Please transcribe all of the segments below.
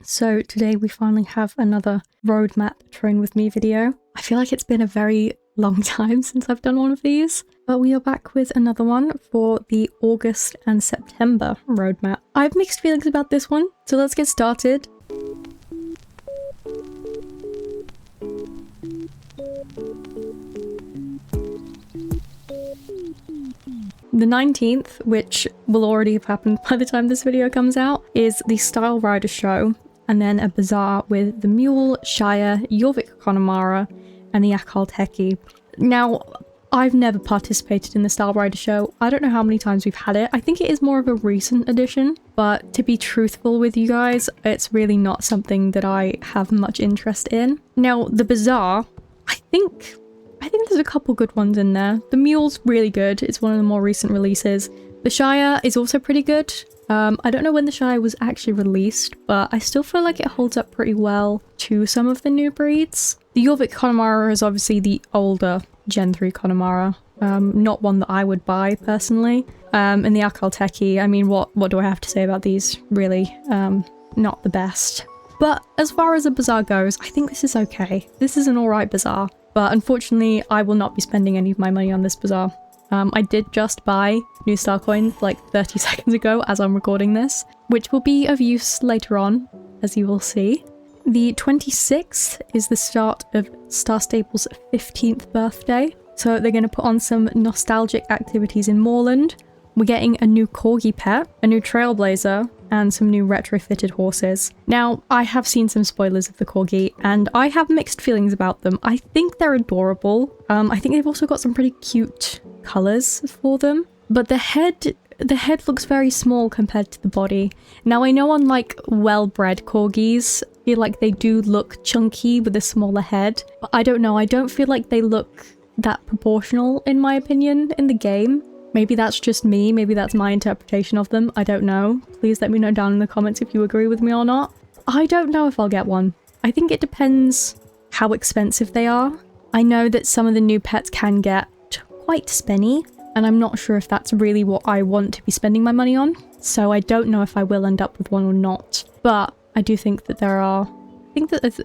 So today we finally have another roadmap train with me video. I feel like it's been a very long time since I've done one of these, but we are back with another one for the August and September roadmap. I have mixed feelings about this one, so let's get started. The 19th, which will already have happened by the time this video comes out, is the Style Rider show, and then a bazaar with the Mule, Shire, Jorvik Connemara, and the Akal Teki. Now, I've never participated in the Style Rider show. I don't know how many times we've had it. I think it is more of a recent addition, but to be truthful with you guys, it's really not something that I have much interest in. Now, the bazaar, I think there's a couple good ones in there. The Mule's really good. It's one of the more recent releases. The Shire is also pretty good. I don't know when the Shire was actually released, but I still feel like it holds up pretty well to some of the new breeds. The Jorvik Connemara is obviously the older Gen 3 Connemara. Not one that I would buy personally. And the Akal Teki, I mean, what do I have to say about these? Really, not the best. But as far as a bazaar goes, I think this is okay. This is an alright bazaar. But unfortunately, I will not be spending any of my money on this bazaar. I did just buy new star coins like 30 seconds ago as I'm recording this, which will be of use later on, as you will see. The 26th is the start of Star Staples' 15th birthday, so they're going to put on some nostalgic activities in Moorland. We're getting a new Corgi pet, a new Trailblazer, and some new retrofitted horses. Now, I have seen some spoilers of the Corgi, and I have mixed feelings about them. I think they're adorable. I think they've also got some pretty cute colours for them, but the head looks very small compared to the body. Now, I know on like well-bred Corgis, I feel like they do look chunky with a smaller head, but I don't know, I don't feel like they look that proportional in my opinion in the game. Maybe that's just me, maybe that's my interpretation of them, I don't know. Please let me know down in the comments if you agree with me or not. I don't know if I'll get one. I think it depends how expensive they are. I know that some of the new pets can get quite spenny, and I'm not sure if that's really what I want to be spending my money on, so I don't know if I will end up with one or not. But I do think that are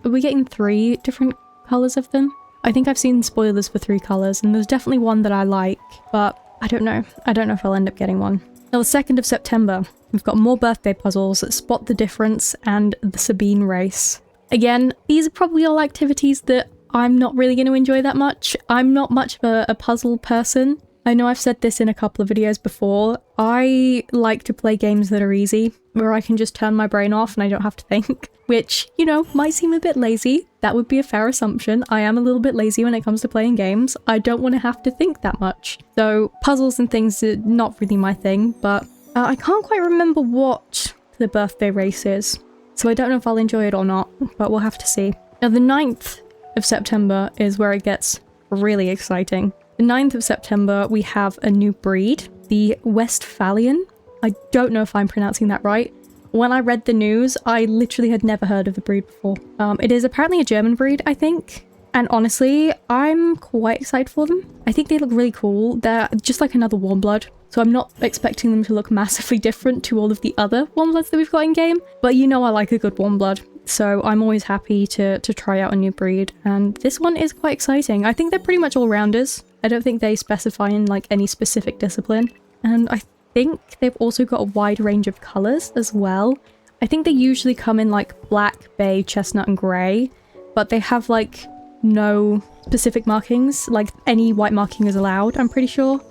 we getting 3 different colours of them? I think I've seen spoilers for 3 colours, and there's definitely one that I like, but I don't know. I don't know if I'll end up getting one. Now, the 2nd of September, we've got more birthday puzzles, Spot the Difference, and the Sabine Race. Again, these are probably all activities that I'm not really going to enjoy that much. I'm not much of a puzzle person. I know I've said this in a couple of videos before. I like to play games that are easy, where I can just turn my brain off and I don't have to think, which, you know, might seem a bit lazy. That would be a fair assumption. I am a little bit lazy when it comes to playing games. I don't want to have to think that much. So puzzles and things are not really my thing, but I can't quite remember what the birthday race is. So I don't know if I'll enjoy it or not, but we'll have to see. Now, the 9th of September is where it gets really exciting. The 9th of September, we have a new breed, the Westphalian. I don't know if I'm pronouncing that right. When I read the news, I literally had never heard of the breed before. It is apparently a German breed, I think. And honestly, I'm quite excited for them. I think they look really cool. They're just like another Warmblood. So I'm not expecting them to look massively different to all of the other Warmbloods that we've got in game. But you know I like a good Warmblood. So I'm always happy to try out a new breed. And this one is quite exciting. I think they're pretty much all-rounders. I don't think they specify in like any specific discipline. And I think they've also got a wide range of colours as well. I think they usually come in like black, bay, chestnut and grey, but they have like no specific markings, like any white marking is allowed, I'm pretty sure.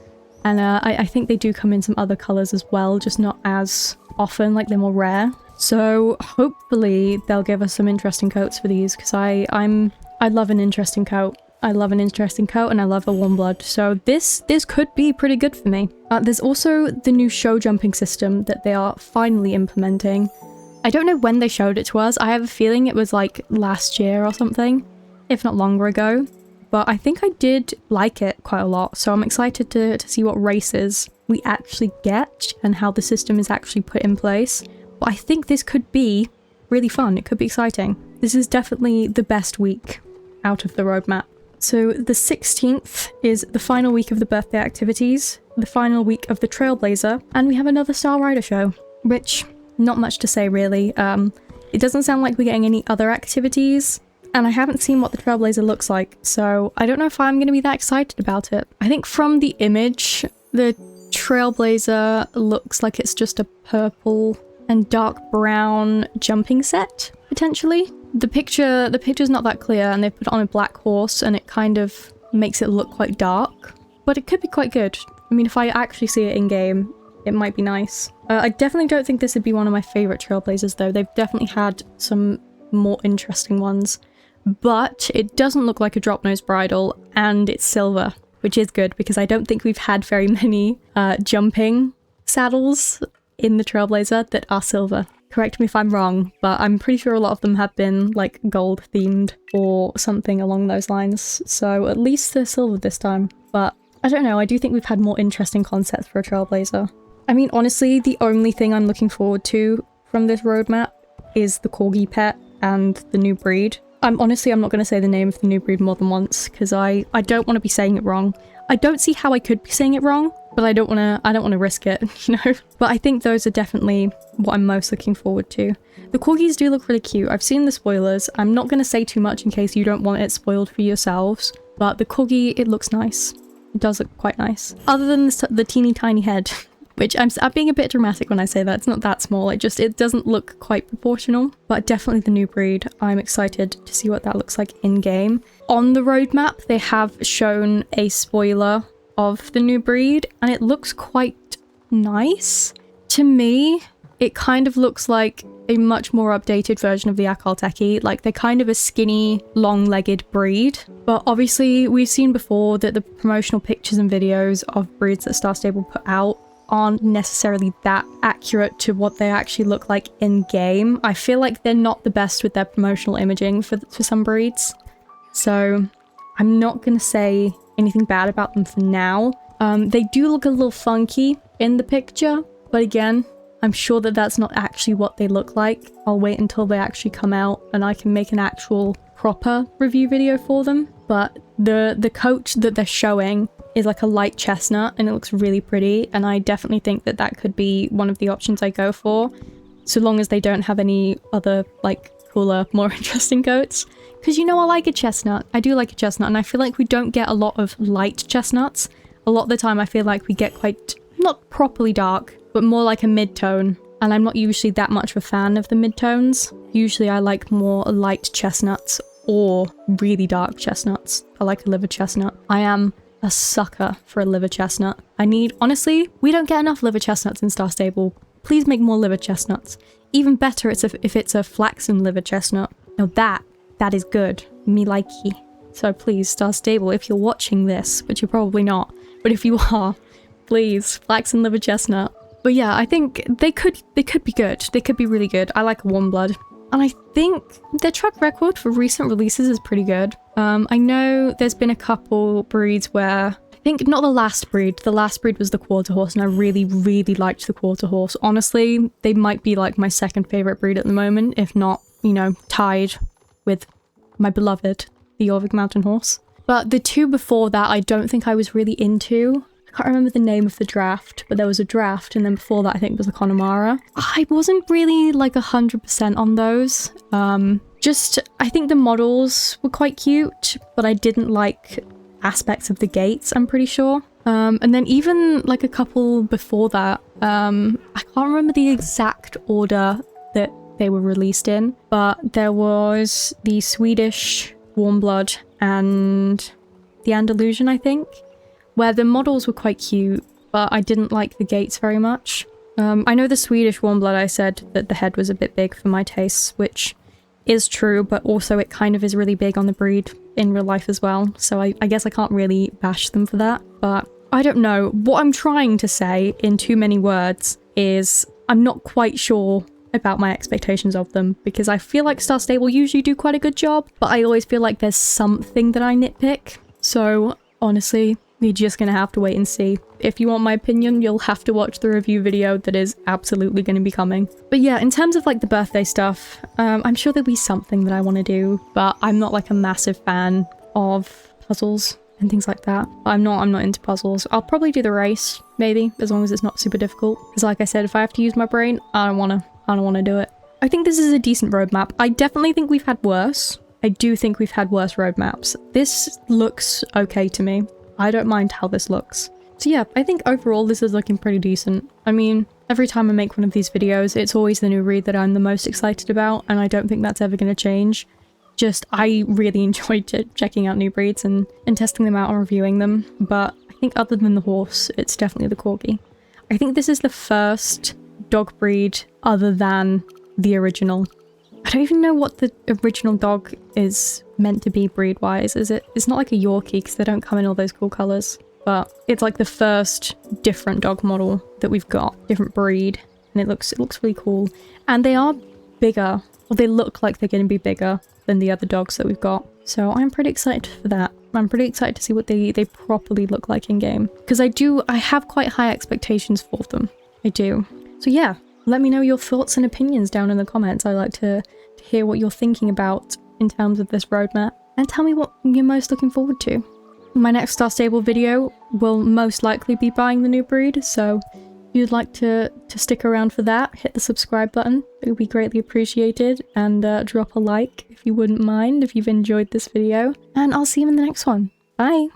And I think they do come in some other colours as well, just not as often, like they're more rare. So hopefully they'll give us some interesting coats for these, because I love an interesting coat. I love an interesting coat and I love a Warmblood, so this could be pretty good for me. There's also the new show jumping system that they are finally implementing. I don't know when they showed it to us. I have a feeling it was like last year or something, if not longer ago. But I think I did like it quite a lot, so I'm excited to see what races we actually get and how the system is actually put in place. But I think this could be really fun. It could be exciting. This is definitely the best week out of the roadmap. So the 16th is the final week of the birthday activities, the final week of the Trailblazer, and we have another Star Rider show, which not much to say really. It doesn't sound like we're getting any other activities, and I haven't seen what the Trailblazer looks like, so I don't know if I'm going to be that excited about it. I think from the image, the Trailblazer looks like it's just a purple and dark brown jumping set, potentially. The picture's not that clear, and they put it on a black horse, and it kind of makes it look quite dark, but it could be quite good. I mean, if I actually see it in game, it might be nice. I definitely don't think this would be one of my favorite Trailblazers though. They've definitely had some more interesting ones, but it doesn't look like a drop nose bridle, and it's silver, which is good because I don't think we've had very many jumping saddles in the Trailblazer that are silver. Correct me if I'm wrong, but I'm pretty sure a lot of them have been like gold themed or something along those lines. So at least they're silver this time. But I don't know, I do think we've had more interesting concepts for a Trailblazer. I mean, honestly, the only thing I'm looking forward to from this roadmap is the Corgi pet and the new breed. I'm not going to say the name of the new breed more than once because I don't want to be saying it wrong. I don't see how I could be saying it wrong, but I don't want to risk it, you know? But I think those are definitely what I'm most looking forward to. The Corgis do look really cute. I've seen the spoilers. I'm not going to say too much in case you don't want it spoiled for yourselves, but the Corgi, it looks nice. It does look quite nice. Other than the teeny tiny head, which I'm being a bit dramatic when I say that. It's not that small. It doesn't look quite proportional, but definitely the new breed. I'm excited to see what that looks like in game. On the roadmap, they have shown a spoiler of the new breed, and it looks quite nice. To me, it kind of looks like a much more updated version of the Akalteki. Like, they're kind of a skinny, long-legged breed. But obviously, we've seen before that the promotional pictures and videos of breeds that Star Stable put out aren't necessarily that accurate to what they actually look like in game. I feel like they're not the best with their promotional imaging for some breeds. So I'm not going to say anything bad about them for now. They do look a little funky in the picture, but again, I'm sure that that's not actually what they look like. I'll wait until they actually come out and I can make an actual proper review video for them. But the coat that they're showing is like a light chestnut and it looks really pretty, and I definitely think that that could be one of the options I go for, so long as they don't have any other like cooler, more interesting coats. Because you know, I like a chestnut. I do like a chestnut, and I feel like we don't get a lot of light chestnuts. A lot of the time I feel like we get quite, not properly dark, but more like a mid-tone, and I'm not usually that much of a fan of the mid-tones. Usually I like more light chestnuts or really dark chestnuts. I like a liver chestnut. I am a sucker for a liver chestnut. Honestly, we don't get enough liver chestnuts in Star Stable. Please make more liver chestnuts. Even better if it's a flaxen liver chestnut. Now that is good. Me likey. So please, Star Stable, if you're watching this, which you're probably not, but if you are, please, flaxen liver chestnut. But yeah, I think they could be good. They could be really good. I like a warm blood. And I think their track record for recent releases is pretty good. I know there's been a couple breeds where, I think not the last breed. The last breed was the quarter horse, and I really, really liked the quarter horse. Honestly, they might be like my second favorite breed at the moment, if not, you know, tied with my beloved, the Jorvik Mountain Horse. But the two before that, I don't think I was really into. I can't remember the name of the draft, but there was a draft, and then before that I think it was the Connemara. I wasn't really like 100% on those. I think the models were quite cute, but I didn't like aspects of the gates, I'm pretty sure. And then even like a couple before that, I can't remember the exact order that they were released in, but there was the Swedish Warmblood and the Andalusian, I think, where the models were quite cute, but I didn't like the gates very much. I know the Swedish Warmblood, I said that the head was a bit big for my tastes, which is true, but also it kind of is really big on the breed in real life as well, so I guess I can't really bash them for that. But I don't know, what I'm trying to say in too many words is I'm not quite sure about my expectations of them, because I feel like Star Stable usually do quite a good job, but I always feel like there's something that I nitpick. So honestly, you're just gonna have to wait and see. If you want my opinion, you'll have to watch the review video that is absolutely gonna be coming. But yeah, in terms of like the birthday stuff, I'm sure there'll be something that I want to do, but I'm not like a massive fan of puzzles and things like that. I'm not into puzzles. I'll probably do the race, maybe, as long as it's not super difficult. Because like I said, if I have to use my brain, I don't wanna do it. I think this is a decent roadmap. I definitely think we've had worse. I do think we've had worse roadmaps. This looks okay to me. I don't mind how this looks. So yeah, I think overall this is looking pretty decent. I mean, every time I make one of these videos, it's always the new breed that I'm the most excited about, and I don't think that's ever going to change. Just, I really enjoyed checking out new breeds and testing them out and reviewing them, but I think other than the horse, it's definitely the corgi. I think this is the first dog breed other than the original. I don't even know what the original dog is meant to be breed-wise. It's not like a Yorkie because they don't come in all those cool colours. But it's like the first different dog model that we've got, different breed, and it looks really cool. And they are bigger, or they look like they're going to be bigger than the other dogs that we've got. So I'm pretty excited for that. I'm pretty excited to see what they properly look like in game, because I have quite high expectations for them. I do. So yeah, let me know your thoughts and opinions down in the comments. I like to hear what you're thinking about in terms of this roadmap, and tell me what you're most looking forward to. My next Star Stable video will most likely be buying the new breed, so if you'd like to stick around for that, hit the subscribe button. It would be greatly appreciated, and drop a like if you wouldn't mind, if you've enjoyed this video, and I'll see you in the next one. Bye!